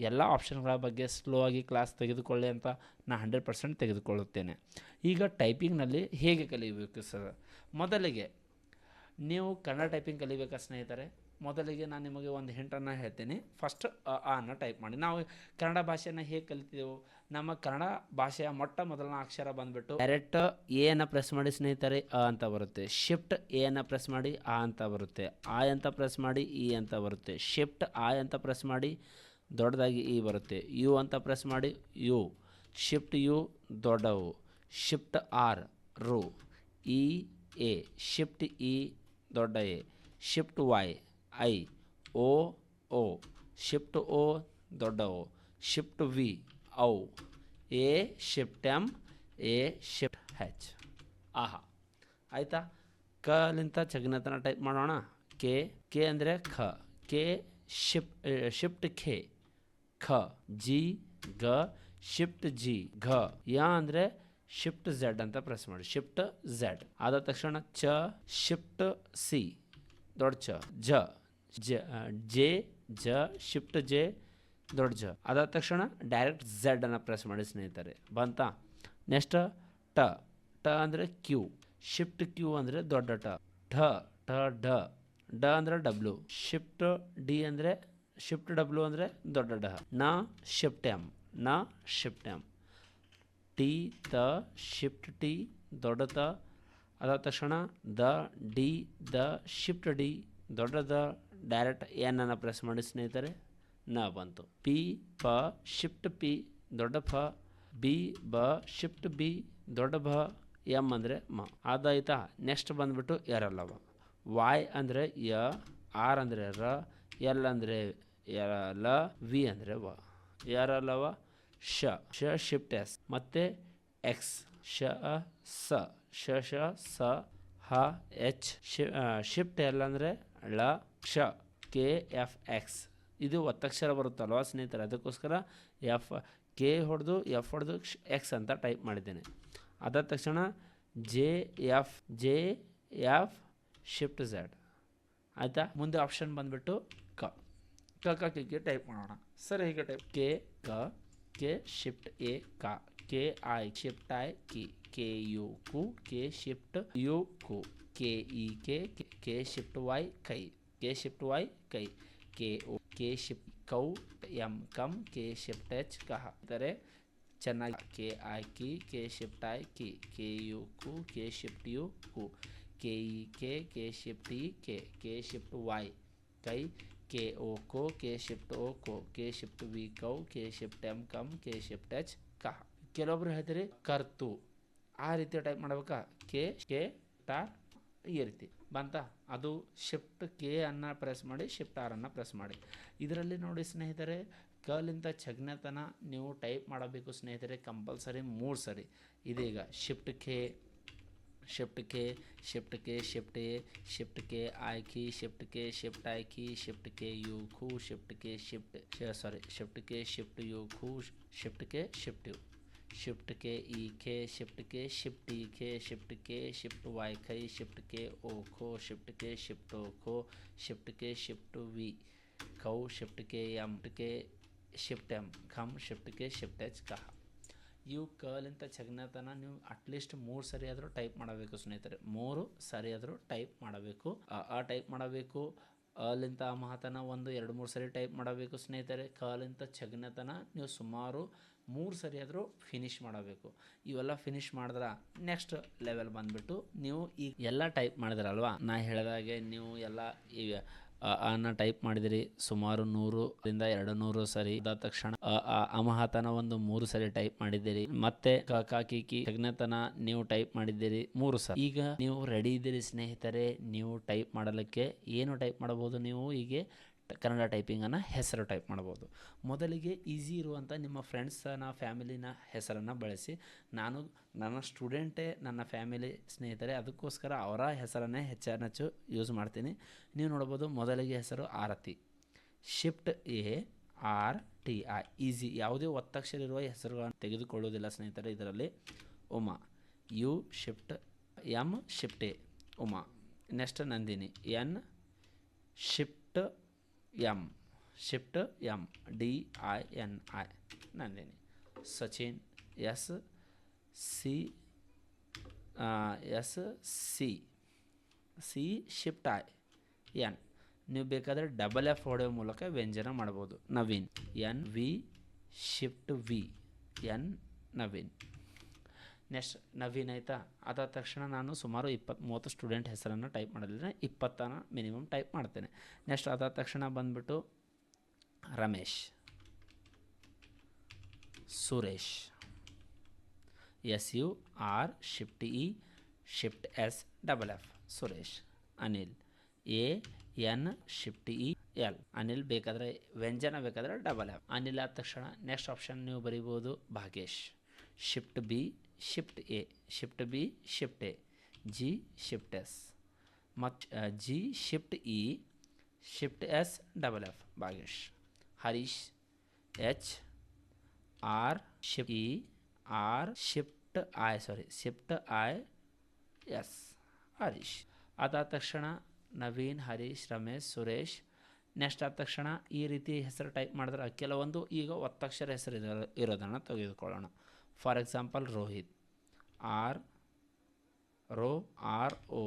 ಎಲ್ಲ ಆಪ್ಷನ್ಗಳ ಬಗ್ಗೆ ಸ್ಲೋ ಆಗಿ ಕ್ಲಾಸ್ ತೆಗೆದುಕೊಳ್ಳಿ ಅಂತ ನಾನು 100% ತೆಗೆದುಕೊಳ್ಳುತ್ತೇನೆ. ಈಗ ಟೈಪಿಂಗ್ನಲ್ಲಿ ಹೇಗೆ ಕಲಿಯಬೇಕು ಸರ್? ಮೊದಲಿಗೆ ನೀವು ಕನ್ನಡ ಟೈಪಿಂಗ್ ಕಲಿಬೇಕಾ ಸ್ನೇಹಿತರೆ? ಮೊದಲಿಗೆ ನಾನು ನಿಮಗೆ ಒಂದು ಹಿಂಟನ್ನು ಹೇಳ್ತೀನಿ. ಫಸ್ಟ್ ಅನ್ನು ಟೈಪ್ ಮಾಡಿ. ನಾವು ಕನ್ನಡ ಭಾಷೆಯನ್ನು ಹೇಗೆ ಕಲಿತಿದ್ದೆವು? ನಮ್ಮ ಕನ್ನಡ ಭಾಷೆಯ ಮೊಟ್ಟ ಮೊದಲನೇ ಅಕ್ಷರ ಬಂದುಬಿಟ್ಟು ಡೈರೆಕ್ಟ್ ಎ ಅನ್ನು ಪ್ರೆಸ್ ಮಾಡಿ ಸ್ನೇಹಿತರೆ ಅ ಅಂತ ಬರುತ್ತೆ. ಶಿಫ್ಟ್ ಎ ಅನ್ನು ಪ್ರೆಸ್ ಮಾಡಿ ಆ ಅಂತ ಬರುತ್ತೆ. ಆ ಅಂತ ಪ್ರೆಸ್ ಮಾಡಿ ಇ ಅಂತ ಬರುತ್ತೆ. ಶಿಫ್ಟ್ ಆ ಅಂತ ಪ್ರೆಸ್ ಮಾಡಿ ದೊಡ್ಡದಾಗಿ ಇ ಬರುತ್ತೆ. ಯು ಅಂತ ಪ್ರೆಸ್ ಮಾಡಿ ಯು. ಶಿಫ್ಟ್ ಯು ದೊಡ್ಡವು. ಶಿಫ್ಟ್ ಆರ್ ರು. ಇ ಎ. ಶಿಫ್ಟ್ ಇ ದೊಡ್ಡ ಎ. ಶಿಫ್ಟ್ ವೈ ಐ. ಓ ಓ. ಶಿಫ್ಟ್ ಓ ದೊಡ್ಡ ಓ. ಶಿಫ್ಟ್ ವಿ ಔ. A shift M. A shift H. ಆಹಾ, ಆಯಿತಾ? ಕಲಿಂತ ಚಗ್ನತನ ಟೈಪ್ ಮಾಡೋಣ. ಕೆ. ಕೆ ಅಂದರೆ ಖ. ಕೆ ಶಿಫ್ಟ್ ಖೆ ಖ. ಜಿ ಗ. ಶಿಫ್ಟ್ ಜಿ ಘ. ಯ ಅಂದರೆ ಶಿಫ್ಟ್ ಝೆಡ್ ಅಂತ ಪ್ರೆಸ್ ಮಾಡಿ. ಶಿಫ್ಟ್ ಝೆಡ್ ಆದ ತಕ್ಷಣ ಚ. ಶಿಫ್ಟ್ ಸಿ ದೊಡ್ಡ ಚ. ಜ ಜೆ ಜ. ಶಿಫ್ಟ್ ಜೆ ದೊಡ್ಡ ಜ ಅದಾದ ತಕ್ಷಣ ಡೈರೆಕ್ಟ್ ಝೆಡ್ ಅನ್ನು ಪ್ರೆಸ್ ಮಾಡಿ ಸ್ನೇಹಿತರೆ. ಬಂತಾ? ನೆಕ್ಸ್ಟ್ ಟ. ಟ ಅಂದರೆ ಕ್ಯೂ. ಶಿಫ್ಟ್ ಕ್ಯೂ ಅಂದರೆ ದೊಡ್ಡ ಟ. ಢ ಠ ಢ. ಡ ಅಂದರೆ ಡಬ್ಲ್ಯೂ. ಶಿಫ್ಟ್ ಡಿ ಅಂದರೆ ಶಿಫ್ಟ್ ಡಬ್ಲ್ಯೂ ಅಂದರೆ ದೊಡ್ಡ ಡ. ನ ಶಿಫ್ಟ್ ಎಮ್. ನ ಶಿಫ್ಟ್ ಎಮ್. ಟಿ ತ. ಶಿಫ್ಟ್ ಟಿ ದೊಡ್ಡ ತ ಅದಾದ ತಕ್ಷಣ the D the. Shift D ದೊಡ್ಡ ದ. ಡೈರೆಕ್ಟ್ ಎನ್ ಅನ್ನು ಪ್ರೆಸ್ ಮಾಡಿ ಸ್ನೇಹಿತರೆ. ನ ಬಂತು. ಪಿ ಪ. ಶಿಫ್ಟ್ ಪಿ ದೊಡ್ಡ ಫ. ಬಿ ಬ. ಶಿಫ್ಟ್ ಬಿ ದೊಡ್ಡ ಭ. ಎಮ್ ಅಂದರೆ ಮ. ಅದಾಯ್ತಾ? ನೆಕ್ಸ್ಟ್ ಬಂದುಬಿಟ್ಟು ಎರಲ್ಲವ. ವಾಯ್ ಅಂದರೆ ಯ. ಆರ್ ಅಂದರೆ ರ. ಎಲ್ ಅಂದರೆ ಲ. ವಿ ಅಂದರೆ ವ. ಎರಲ್ಲವ ಶ. ಶ ಶಿಫ್ಟ್ ಎಸ್. ಮತ್ತು ಎಕ್ಸ್. ಶ ಸ. ಶ ಶ ಸ ಹ ಎಚ್. ಶಿಫ್ಟ್ ಎಲ್ ಅಂದರೆ ಳ. ಕ್ಷ. K F X. ಇದು ಒತ್ತಕ್ಷರ ಬರುತ್ತಲ್ವ ಸ್ನೇಹಿತರೆ, ಅದಕ್ಕೋಸ್ಕರ ಎಫ್ ಕೆ ಹೊಡೆದು ಎಫ್ ಹೊಡೆದು ಎಕ್ಸ್ ಅಂತ ಟೈಪ್ ಮಾಡಿದ್ದೇನೆ. ಅದಾದ ತಕ್ಷಣ J F. J F shift Z. ಆಯಿತಾ? ಮುಂದೆ ಆಪ್ಷನ್ ಬಂದುಬಿಟ್ಟು ಕ. ಕ ಕೆ ಟೈಪ್ ಮಾಡೋಣ. ಸರಿ, ಹೀಗೆ ಟೈಪ್ ಕೆ ಕ. ಕೆ ಶಿಫ್ಟ್ ಎ ಕ. ಕೆ ಐ ಶಿಫ್ಟ್ ಐ ಕಿ. ಕೆ ಯು ಕು. ಕೆ ಶಿಫ್ಟ್ ಯು ಕು. ಕೆ ಇ ಕೆ. ಕೆ ಶಿಫ್ಟ್ ವೈ ಕೈ. ಕೆ ಶಿಫ್ಟ್ ವೈ ಕೈ. K O. ಕೆ ಶಿಫ್ಟ್ ಕೌ. ಎಮ್ ಕಮ್. ಕೆ ಶಿಫ್ಟ್ ಎಚ್ ಕಹ. ಅಂದರೆ ಚೆನ್ನಾಗಿ ಕೆ ಐ ಕಿ. ಕೆ ಶಿಫ್ಟ್ ಐ ಕಿ. ಕೆ ಯು ಕು. ಕೆ ಶಿಫ್ಟ್ ಯು ಕು. ಕೆ ಇ ಕೆ. ಕೆ ಶಿಫ್ಟ್ ಇ ಕೆ. ಕೆ ಶಿಫ್ಟ್ ವೈ ಕೈ. ಕೆ ಓ ಕೋ. ಕೆ ಶಿಫ್ಟ್ ಓ ಕೋ. ಕೆ ಶಿಫ್ಟ್ ವಿ ಕೌ. ಕೆ ಶಿಫ್ಟ್ ಎಮ್ ಕಮ್. ಕೆ ಶಿಫ್ಟ್ ಎಚ್ ಕಹ. ಕೆಲವೊಬ್ರು ಹೇಳ್ತೀರಿ ಕರ್ತು. ಆ ರೀತಿ ಟೈಪ್ ಮಾಡ್ಬೇಕಾ? ಕೆ ಕೆ ಟ ಈ ರೀತಿ ಬಂತ. ಅದು ಶಿಫ್ಟ್ ಕೆ ಅನ್ನು ಪ್ರೆಸ್ ಮಾಡಿ ಶಿಫ್ಟ್ ಆರ್ ಅನ್ನು ಪ್ರೆಸ್ ಮಾಡಿ. ಇದರಲ್ಲಿ ನೋಡಿ ಸ್ನೇಹಿತರೆ, ಕಲಿಂದ ಛಗ್ನತನ ನೀವು ಟೈಪ್ ಮಾಡಬೇಕು ಸ್ನೇಹಿತರೆ. ಕಂಪಲ್ಸರಿ 3 ಸರಿ. ಇದೀಗ shift K. Shift K. Shift K. Shift A. Shift K I ಕಿ. Shift K. ಶಿಫ್ಟ್ ಐ ಕಿ. ಶಿಫ್ಟ್ ಕೆ ಯು ಖು. Shift K. Shift K. Shift U ಖು. Shift K. Shift U. Shift K E ಕೆ. Shift K. Shift E ಕೆ. Shift K. Shift Y ಕೈ. Shift K O ಖೋ. Shift K. Shift O ಖೋ. Shift K. Shift V ಕೌ. Shift K M. K shift M ಖಮ್. Shift K. Shift H ಕಹ. ಇವು ಕಲಿಂತ ಛಗ್ನತನ ನೀವು ಅಟ್ಲೀಸ್ಟ್ 3 ಸರಿ ಆದರೂ ಟೈಪ್ ಮಾಡಬೇಕು ಸ್ನೇಹಿತರೆ. 3 ಸರಿ ಆದರೂ ಟೈಪ್ ಮಾಡಬೇಕು. ಆ ಟೈಪ್ ಮಾಡಬೇಕು. ಅಲಿಂತ ಮಹತನ 1 2 3 ಸರಿ ಟೈಪ್ ಮಾಡಬೇಕು ಸ್ನೇಹಿತರೆ. ಕಲಿಂತ ಛಗ್ನತನ ನೀವು ಸುಮಾರು 3 ಸರಿ ಆದರೂ ಫಿನಿಷ್ ಮಾಡಬೇಕು. ಇವೆಲ್ಲ ಫಿನಿಷ್ ಮಾಡಿದ್ರೆ ನೆಕ್ಸ್ಟ್ ಲೆವೆಲ್ ಬಂದುಬಿಟ್ಟು ನೀವು ಈಗ ಎಲ್ಲ ಟೈಪ್ ಮಾಡಿದ್ರಲ್ವಾ, ನಾ ಹೇಳಿದಾಗೆ ನೀವು ಎಲ್ಲ ಈಗ ಅನ್ನ ಟೈಪ್ ಮಾಡಿದಿರಿ ಸುಮಾರು 100ರಿಂದ 200 ಸರಿ. ಅದಾದ ತಕ್ಷಣ ಅಮಹತನ ಒಂದು 3 ಸರಿ ಟೈಪ್ ಮಾಡಿದ್ದೀರಿ. ಮತ್ತೆ ಕಿ ಛಗ್ನತನ ನೀವು ಟೈಪ್ ಮಾಡಿದ್ದೀರಿ 3 ಸರಿ. ಈಗ ನೀವು ರೆಡಿ ಇದ್ದೀರಿ ಸ್ನೇಹಿತರೆ. ನೀವು ಟೈಪ್ ಮಾಡಲಿಕ್ಕೆ ಏನು ಟೈಪ್ ಮಾಡಬಹುದು? ನೀವು ಹೀಗೆ ಕನ್ನಡ ಟೈಪಿಂಗನ್ನು ಹೆಸರು ಟೈಪ್ ಮಾಡ್ಬೋದು. ಮೊದಲಿಗೆ ಈಸಿ ಇರುವಂಥ ನಿಮ್ಮ ಫ್ರೆಂಡ್ಸನ ಫ್ಯಾಮಿಲಿನ ಹೆಸರನ್ನು ಬಳಸಿ. ನಾನು ನನ್ನ ಸ್ಟೂಡೆಂಟೇ ನನ್ನ ಫ್ಯಾಮಿಲಿ ಸ್ನೇಹಿತರೆ, ಅದಕ್ಕೋಸ್ಕರ ಅವರ ಹೆಸರನ್ನೇ ಹೆಚ್ಚು ಯೂಸ್ ಮಾಡ್ತೀನಿ. ನೀವು ನೋಡ್ಬೋದು, ಮೊದಲಿಗೆ ಹೆಸರು Aarti. Shift A R T I. Easy. ಯಾವುದೇ ಒತ್ತಕ್ಷರ ಇರುವ ಹೆಸರುಗಳನ್ನು ತೆಗೆದುಕೊಳ್ಳುವುದಿಲ್ಲ ಸ್ನೇಹಿತರೆ ಇದರಲ್ಲಿ. Uma. U shift M. Shift A Uma. Next Nandini. N shift M. Shift M. D I N I Nandini. Sachin. S C. C shift I N. ನೀವು ಬೇಕಾದರೆ ಡಬಲ್ ಎಫ್ ಹೊಡೆಯೋ ಮೂಲಕ ವ್ಯಂಜನ ಮಾಡ್ಬೋದು. Naveen, N V shift V, N Naveen. Next Naveen ಆಯಿತಾ. ಅದಾದ ತಕ್ಷಣ ನಾನು ಸುಮಾರು 20-30 ಸ್ಟೂಡೆಂಟ್ ಹೆಸರನ್ನು ಟೈಪ್ ಮಾಡಲಿದ್ರೆ 20 ಮಿನಿಮಮ್ ಟೈಪ್ ಮಾಡ್ತೇನೆ. ನೆಕ್ಸ್ಟ್ ಅದಾದ ತಕ್ಷಣ ಬಂದುಬಿಟ್ಟು Ramesh, Suresh, S U R shift E shift S double F Suresh. Anil, A N shift E L Anil, ಬೇಕಾದರೆ ವ್ಯಂಜನ ಬೇಕಾದರೆ ಡಬಲ್ ಎಫ್ ಅನಿಲ್. ಆದ ತಕ್ಷಣ ನೆಕ್ಸ್ಟ್ ಆಪ್ಷನ್ ನೀವು ಬರೀಬೋದು Bhagesh, shift B shift A, shift B shift A, G shift S ಮತ್ತು G shift E shift S double F Bhagesh. Harish, H R shift E R shift I shift I S Harish. ಅದಾದ ತಕ್ಷಣ Naveen, Harish, Ramesh, Suresh. Next ಆದ ತಕ್ಷಣ ಈ ರೀತಿ ಹೆಸರು ಟೈಪ್ ಮಾಡಿದ್ರೆ ಕೆಲವೊಂದು ಈಗ ಒತ್ತಕ್ಷರ ಹೆಸರು ಇರೋದನ್ನು ತೆಗೆದುಕೊಳ್ಳೋಣ. For example Rohit, R O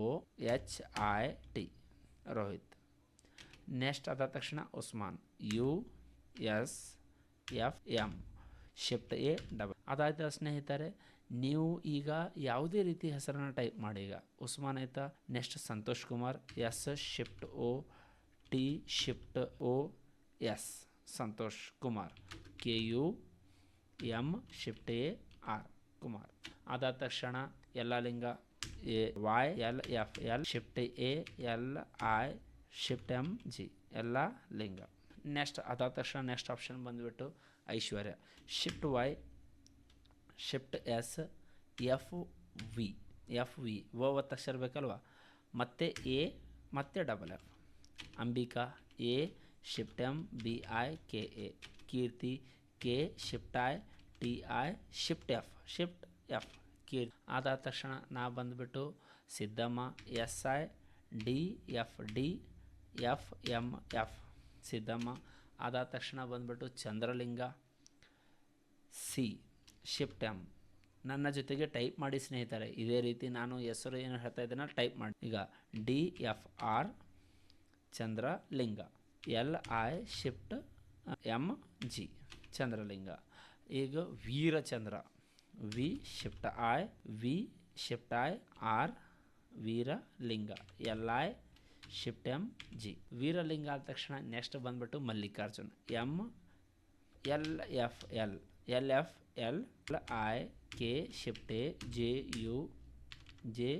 H I T Rohit. Next ಅದಾದ ತಕ್ಷಣ Usman, U S F M shift A double. ಅದಾದ ಸ್ನೇಹಿತರೆ ನೀವು ಈಗ ಯಾವುದೇ ರೀತಿ ಹೆಸರನ್ನು ಟೈಪ್ ಮಾಡಿ. ಈಗ ಉಸ್ಮಾನ್ ಆಯಿತಾ. Next Santosh Kumar, S shift O T shift O S Santosh Kumar, K U M shift A R Kumar. ಅದಾದ ತಕ್ಷಣ Yellalinga, A Y L F L shift A L I shift M G Yellalinga. Next ಅದಾದ ತಕ್ಷಣ ನೆಕ್ಸ್ಟ್ ಆಪ್ಷನ್ ಬಂದುಬಿಟ್ಟು Aishwarya, shift Y shift S F V ಒತ್ತಕ್ಷರ ಬೇಕಲ್ವ, ಮತ್ತು A ಮತ್ತು double F. Ambika, A shift M B I K A. Keerthi, K shift I T I shift F Keerthi. ಅದಾದ ತಕ್ಷಣ ನಾ ಬಂದುಬಿಟ್ಟು Siddamma, S I D F M F Siddamma. ಅದಾದ ತಕ್ಷಣ ಬಂದುಬಿಟ್ಟು ಚಂದ್ರಲಿಂಗ, ಸಿ ಶಿಫ್ಟ್ ಎಮ್. ನನ್ನ ಜೊತೆಗೆ ಟೈಪ್ ಮಾಡಿ ಸ್ನೇಹಿತರೆ. ಇದೇ ರೀತಿ ನಾನು ಹೆಸರು ಏನು ಹೇಳ್ತಾ ಇದ್ದೇನೆ ಟೈಪ್ ಮಾಡಿ. ಈಗ D F R Chandralinga, L I shift M G Chandralinga. ಈಗ Veerachandra, V shift I R Veeralinga, L I shift M G Veeralinga. ಆದ ತಕ್ಷಣ ನೆಕ್ಸ್ಟ್ ಬಂದುಬಿಟ್ಟು Mallikarjun, M L F L I K shift A J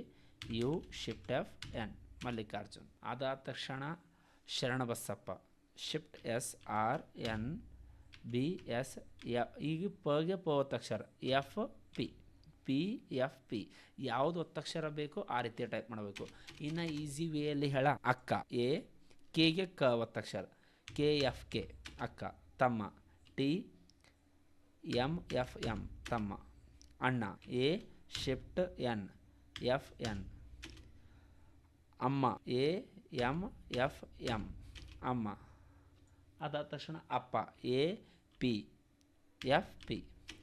U shift F N Mallikarjun. ಅದಾದ ತಕ್ಷಣ Sharanabasappa, shift S R N B S ಈಗ ಪಗೆ ಒತ್ತಕ್ಷರ, F P ಯಾವುದು ಒತ್ತಕ್ಷರ ಬೇಕೋ ಆ ರೀತಿ ಟೈಪ್ ಮಾಡಬೇಕು. ಇನ್ನು ಈಸಿ ವೇಯಲ್ಲಿ ಹೇಳ, ಅಕ್ಕ, ಎ ಕೆಗೆ ಕ ಒತ್ತಕ್ಷರ, ಕೆ ಎಫ್ ಕೆ ಅಕ್ಕ. ತಮ್ಮ, ಟಿ ಎಮ್ ಎಫ್ ಎಮ್ ತಮ್ಮ. ಅಣ್ಣ, A shift N F N ಅಮ್ಮ, ಎ ಎಮ್ ಎಫ್ ಎಮ್ ಅಮ್ಮ. ಅದಾದ ತಕ್ಷಣ ಅಪ್ಪ, ಎ ಪಿ ಎಫ್ ಪಿ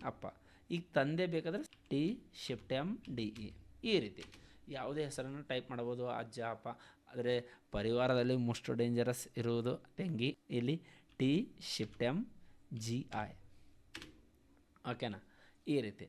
ಅಪ್ಪ. ಈಗ ತಂದೆ ಬೇಕಾದರೆ T shift M D E. ಈ ರೀತಿ ಯಾವುದೇ ಹೆಸರನ್ನು ಟೈಪ್ ಮಾಡ್ಬೋದು, ಅಜ್ಜ ಅಪ್ಪ. ಆದರೆ ಪರಿವಾರದಲ್ಲಿ ಮೋಸ್ಟ್ ಡೇಂಜರಸ್ ಇರುವುದು ತಂಗಿ, ಇಲ್ಲಿ T shift M G I. ಓಕೆನಾ. ಈ ರೀತಿ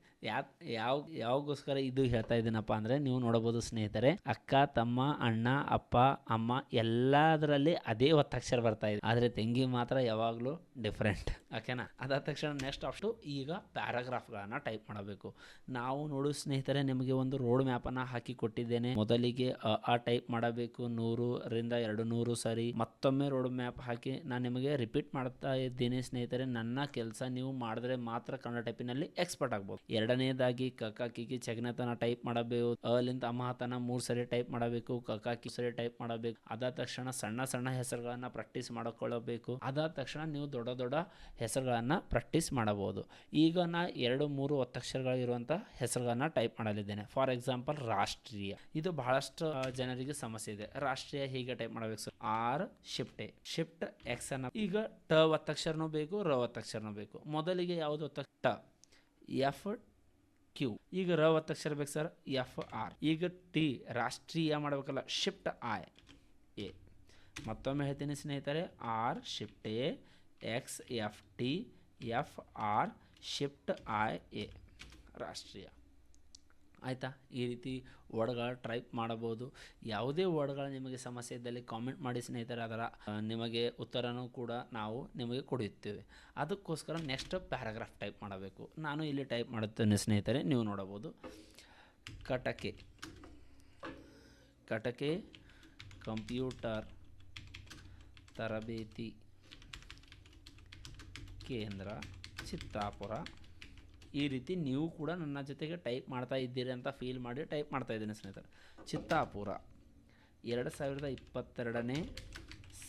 ಯಾವಾಗೋಸ್ಕರ ಇದು ಹೇಳ್ತಾ ಇದ್ದೀನಪ್ಪ ಅಂದರೆ ನೀವು ನೋಡಬಹುದು ಸ್ನೇಹಿತರೆ, ಅಕ್ಕ, ತಮ್ಮ, ಅಣ್ಣ, ಅಪ್ಪ, ಅಮ್ಮ ಎಲ್ಲದರಲ್ಲಿ ಅದೇ ಒತ್ತಕ್ಷರ ಬರ್ತಾ ಇದೆ. ಆದರೆ ತಂಗಿ ಮಾತ್ರ ಯಾವಾಗಲೂ ಡಿಫ್ರೆಂಟ್. ಓಕೆನಾ. ಅದಾದ ತಕ್ಷಣ ನೆಕ್ಸ್ಟ್ ಆಪ್ಷನ್ ಈಗ ಪ್ಯಾರಾಗ್ರಾಫ್ಗಳನ್ನು ಟೈಪ್ ಮಾಡಬೇಕು. ನಾವು ನೋಡು ಸ್ನೇಹಿತರೆ, ನಿಮಗೆ ಒಂದು ರೋಡ್ ಮ್ಯಾಪನ್ನು ಹಾಕಿ ಕೊಟ್ಟಿದ್ದೇನೆ. ಮೊದಲಿಗೆ ಆ ಟೈಪ್ ಮಾಡಬೇಕು 100ರಿಂದ 200 ಸಾರಿ. ಮತ್ತೊಮ್ಮೆ ರೋಡ್ ಮ್ಯಾಪ್ ಹಾಕಿ ನಾನು ನಿಮಗೆ ರಿಪೀಟ್ ಮಾಡ್ತಾ ಇದ್ದೀನಿ ಸ್ನೇಹಿತರೆ. ನನ್ನ ಕೆಲಸ ನೀವು ಮಾಡಿದ್ರೆ ಮಾತ್ರ ಕನ್ನಡ ಟೈಪಿನಲ್ಲಿ ಎಕ್ಸ್ಪರ್ಟ್ ಆಗ್ಬೋದು. ಎರಡನೇದಾಗಿ ಕಕಾಕಿಗೆ ಚಗ್ನತನ ಟೈಪ್ ಮಾಡಬೇಕು. ಅಲಿಂದ ಅಮಹತನ 3 ಸರಿ ಟೈಪ್ ಮಾಡಬೇಕು. ಕಕಾಕಿ ಸರಿ ಟೈಪ್ ಮಾಡಬೇಕು. ಅದಾದ ತಕ್ಷಣ ಸಣ್ಣ ಸಣ್ಣ ಹೆಸರುಗಳನ್ನ ಪ್ರಾಕ್ಟೀಸ್ ಮಾಡಿಕೊಳ್ಳಬೇಕು. ಅದಾದ ತಕ್ಷಣ ನೀವು ದೊಡ್ಡ ದೊಡ್ಡ ಹೆಸರುಗಳನ್ನ ಪ್ರಾಕ್ಟೀಸ್ ಮಾಡಬಹುದು. ಈಗ ನಾ 2-3 ಒತ್ತಕ್ಷರಗಳಿರುವಂಥ ಹೆಸರುಗಳನ್ನ ಟೈಪ್ ಮಾಡಲಿದ್ದೇನೆ. ಫಾರ್ ಎಕ್ಸಾಂಪಲ್ ರಾಷ್ಟ್ರೀಯ. ಇದು ಬಹಳಷ್ಟು ಜನರಿಗೆ ಸಮಸ್ಯೆ ಇದೆ. ರಾಷ್ಟ್ರೀಯ ಹೀಗೆ ಟೈಪ್ ಮಾಡಬೇಕು sir, R shift A shift X ಅನ್ನ. ಈಗ ಟ ಒತ್ತಕ್ಷರನೂ ಬೇಕು, ರ ಒತ್ತಕ್ಷರನೂ ಬೇಕು. ಮೊದಲಿಗೆ ಯಾವುದು ಟ, ಎಫ್ ಕ್ಯೂ. ಈಗ ರ ಒತ್ತಕ್ಷರ ಬೇಕು ಸರ್, ಎಫ್ ಆರ್. ಈಗ ಟಿ ರಾಷ್ಟ್ರೀಯ ಮಾಡಬೇಕಲ್ಲ, ಶಿಫ್ಟ್ ಐ ಎ. ಮತ್ತೊಮ್ಮೆ ಹೇಳ್ತೀನಿ ಸ್ನೇಹಿತರೆ, R shift A, X F T, F R shift I A ರಾಷ್ಟ್ರೀಯ. ಆಯಿತಾ? ಈ ರೀತಿ ವರ್ಡ್ಗಳು ಟೈಪ್ ಮಾಡಬಹುದು. ಯಾವುದೇ ವರ್ಡ್ಗಳು ನಿಮಗೆ ಸಮಸ್ಯೆ ಇದ್ದಲ್ಲಿ ಕಾಮೆಂಟ್ ಮಾಡಿ ಸ್ನೇಹಿತರೆ, ಅದರ ನಿಮಗೆ ಉತ್ತರನೂ ಕೂಡ ನಾವು ನಿಮಗೆ ಕೊಡುತ್ತೇವೆ. ಅದಕ್ಕೋಸ್ಕರ ನೆಕ್ಸ್ಟ್ ಪ್ಯಾರಾಗ್ರಾಫ್ ಟೈಪ್ ಮಾಡಬೇಕು. ನಾನು ಇಲ್ಲಿ ಟೈಪ್ ಮಾಡುತ್ತೇನೆ ಸ್ನೇಹಿತರೆ, ನೀವು ನೋಡಬಹುದು. ಕಟಕೆ, ಕಟಕೆ ಕಂಪ್ಯೂಟರ್ ತರಬೇತಿ ಕೇಂದ್ರ ಚಿತ್ತಾಪುರ. ಈ ರೀತಿ ನೀವು ಕೂಡ ನನ್ನ ಜೊತೆಗೆ ಟೈಪ್ ಮಾಡ್ತಾ ಇದ್ದೀರಿ ಅಂತ ಫೀಲ್ ಮಾಡಿ ಟೈಪ್ ಮಾಡ್ತಾ ಇದ್ದೀನಿ ಸ್ನೇಹಿತರೆ. ಚಿತ್ತಾಪುರ 2022ನೇ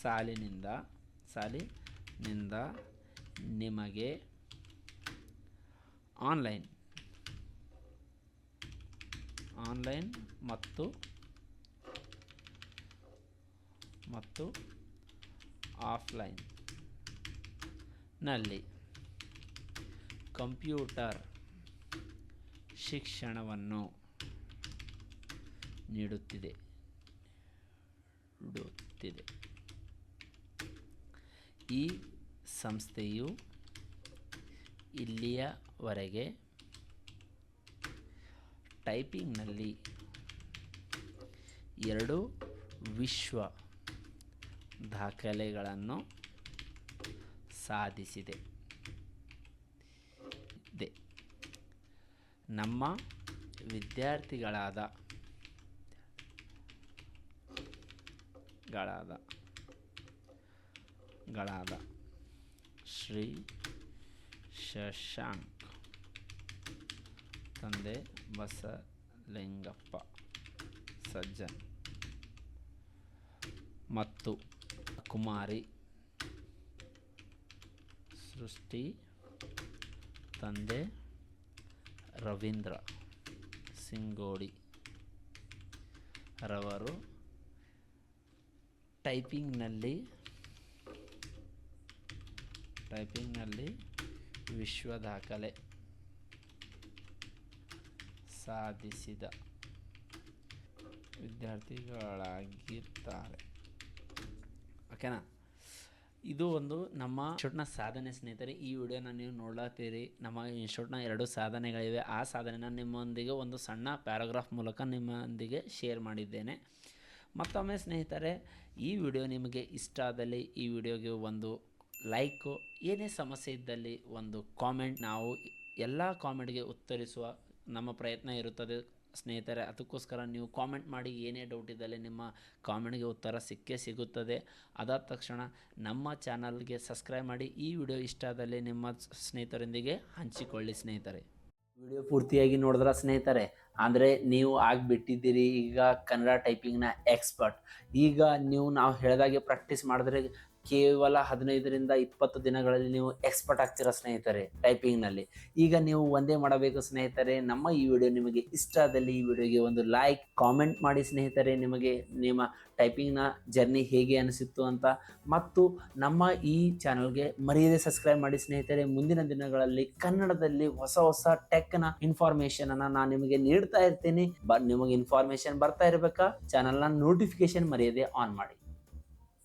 ಸಾಲಿನಿಂದ ನಿಮಗೆ ಆನ್ಲೈನ್ ಮತ್ತು ಆಫ್ಲೈನ್ನಲ್ಲಿ ಕಂಪ್ಯೂಟರ್ ಶಿಕ್ಷಣವನ್ನು ನೀಡುತ್ತಿದೆ. ಈ ಸಂಸ್ಥೆಯು ಇಲ್ಲಿಯವರೆಗೆ ಟೈಪಿಂಗ್ನಲ್ಲಿ 2 ವಿಶ್ವ ದಾಖಲೆಗಳನ್ನು ಸಾಧಿಸಿದೆ. ನಮ್ಮ ವಿದ್ಯಾರ್ಥಿಗಳಾದ ಶ್ರೀ ಶಶಾಂಕ್, ತಂದೆ ಬಸಲಿಂಗಪ್ಪ ಸಜ್ಜನ್ ಮತ್ತು ಕುಮಾರಿ ಸೃಷ್ಟಿ, ತಂದೆ ರವೀಂದ್ರ ಸಿಂಗೋಡಿ ರವರು ಟೈಪಿಂಗ್ನಲ್ಲಿ ವಿಶ್ವ ದಾಖಲೆ ಸಾಧಿಸಿದ ವಿದ್ಯಾರ್ಥಿಗಳಾಗಿದ್ದಾರೆ. ಓಕೆನಾ? ಇದು ಒಂದು ನಮ್ಮ ಇನ್ಸ್ಟಿಟ್ಯೂಟ್ನ ಸಾಧನೆ ಸ್ನೇಹಿತರೆ. ಈ ವಿಡಿಯೋನ ನೀವು ನೋಡ್ಲಾತೀರಿ. ನಮ್ಮ ಇನ್ಸ್ಟಿಟ್ಯೂಟ್ನ 2 ಸಾಧನೆಗಳಿವೆ. ಆ ಸಾಧನೆನ ನಿಮ್ಮೊಂದಿಗೆ ಒಂದು ಸಣ್ಣ ಪ್ಯಾರಾಗ್ರಾಫ್ ಮೂಲಕ ನಿಮ್ಮೊಂದಿಗೆ ಶೇರ್ ಮಾಡಿದ್ದೇನೆ. ಮತ್ತೊಮ್ಮೆ ಸ್ನೇಹಿತರೆ, ಈ ವಿಡಿಯೋ ನಿಮಗೆ ಇಷ್ಟ ಆದಲ್ಲಿ ಈ ವಿಡಿಯೋಗೆ ಒಂದು ಲೈಕು, ಏನೇ ಸಮಸ್ಯೆ ಇದ್ದಲ್ಲಿ ಒಂದು ಕಾಮೆಂಟ್. ನಾವು ಎಲ್ಲ ಕಾಮೆಂಟ್ಗೆ ಉತ್ತರಿಸುವ ನಮ್ಮ ಪ್ರಯತ್ನ ಇರುತ್ತದೆ ಸ್ನೇಹಿತರೆ. ಅದಕ್ಕೋಸ್ಕರ ನೀವು ಕಾಮೆಂಟ್ ಮಾಡಿ. ಏನೇ ಡೌಟ್ ಇದ್ದಲ್ಲಿ ನಿಮ್ಮ ಕಾಮೆಂಟ್ಗೆ ಉತ್ತರ ಸಿಗುತ್ತದೆ. ಅದಾದ ತಕ್ಷಣ ನಮ್ಮ ಚಾನಲ್ಗೆ ಸಬ್ಸ್ಕ್ರೈಬ್ ಮಾಡಿ. ಈ ವಿಡಿಯೋ ಇಷ್ಟ ಆದಲ್ಲಿ ನಿಮ್ಮ ಸ್ನೇಹಿತರೊಂದಿಗೆ ಹಂಚಿಕೊಳ್ಳಿ ಸ್ನೇಹಿತರೆ. ವಿಡಿಯೋ ಪೂರ್ತಿಯಾಗಿ ನೋಡಿದ್ರ ಸ್ನೇಹಿತರೆ, ಅಂದರೆ ನೀವು ಆಗಿಬಿಟ್ಟಿದ್ದೀರಿ ಈಗ ಕನ್ನಡ ಟೈಪಿಂಗ್ನ ಎಕ್ಸ್ಪರ್ಟ್. ಈಗ ನಾವು ಹೇಳಿದಾಗೆ ಪ್ರಾಕ್ಟೀಸ್ ಮಾಡಿದ್ರೆ ಕೇವಲ 15ರಿಂದ 20 ದಿನಗಳಲ್ಲಿ ನೀವು ಎಕ್ಸ್ಪರ್ಟ್ ಆಗ್ತೀರಾ ಸ್ನೇಹಿತರೆ ಟೈಪಿಂಗ್ನಲ್ಲಿ. ಈಗ ನೀವು ಒಂದೇ ಮಾಡಬೇಕು ಸ್ನೇಹಿತರೆ, ನಮ್ಮ ಈ ವಿಡಿಯೋ ನಿಮಗೆ ಇಷ್ಟ ಆದಲ್ಲಿ ಈ ವಿಡಿಯೋಗೆ ಒಂದು ಲೈಕ್, ಕಾಮೆಂಟ್ ಮಾಡಿ ಸ್ನೇಹಿತರೆ, ನಿಮಗೆ ನಿಮ್ಮ ಟೈಪಿಂಗ್ನ ಜರ್ನಿ ಹೇಗೆ ಅನಿಸಿತ್ತು ಅಂತ. ಮತ್ತು ನಮ್ಮ ಈ ಚಾನಲ್ಗೆ ಮರೆಯದೆ ಸಬ್ಸ್ಕ್ರೈಬ್ ಮಾಡಿ ಸ್ನೇಹಿತರೆ. ಮುಂದಿನ ದಿನಗಳಲ್ಲಿ ಕನ್ನಡದಲ್ಲಿ ಹೊಸ ಟೆಕ್ನ ಇನ್ಫಾರ್ಮೇಷನ್ ಅನ್ನ ನಾನು ನಿಮಗೆ ನೀಡ್ತಾ ಇರ್ತೀನಿ. ನಿಮಗೆ ಇನ್ಫಾರ್ಮೇಷನ್ ಬರ್ತಾ ಇರಬೇಕಾ? ಚಾನಲ್ನ ನೋಟಿಫಿಕೇಶನ್ ಮರೆಯದೆ ಆನ್ ಮಾಡಿ.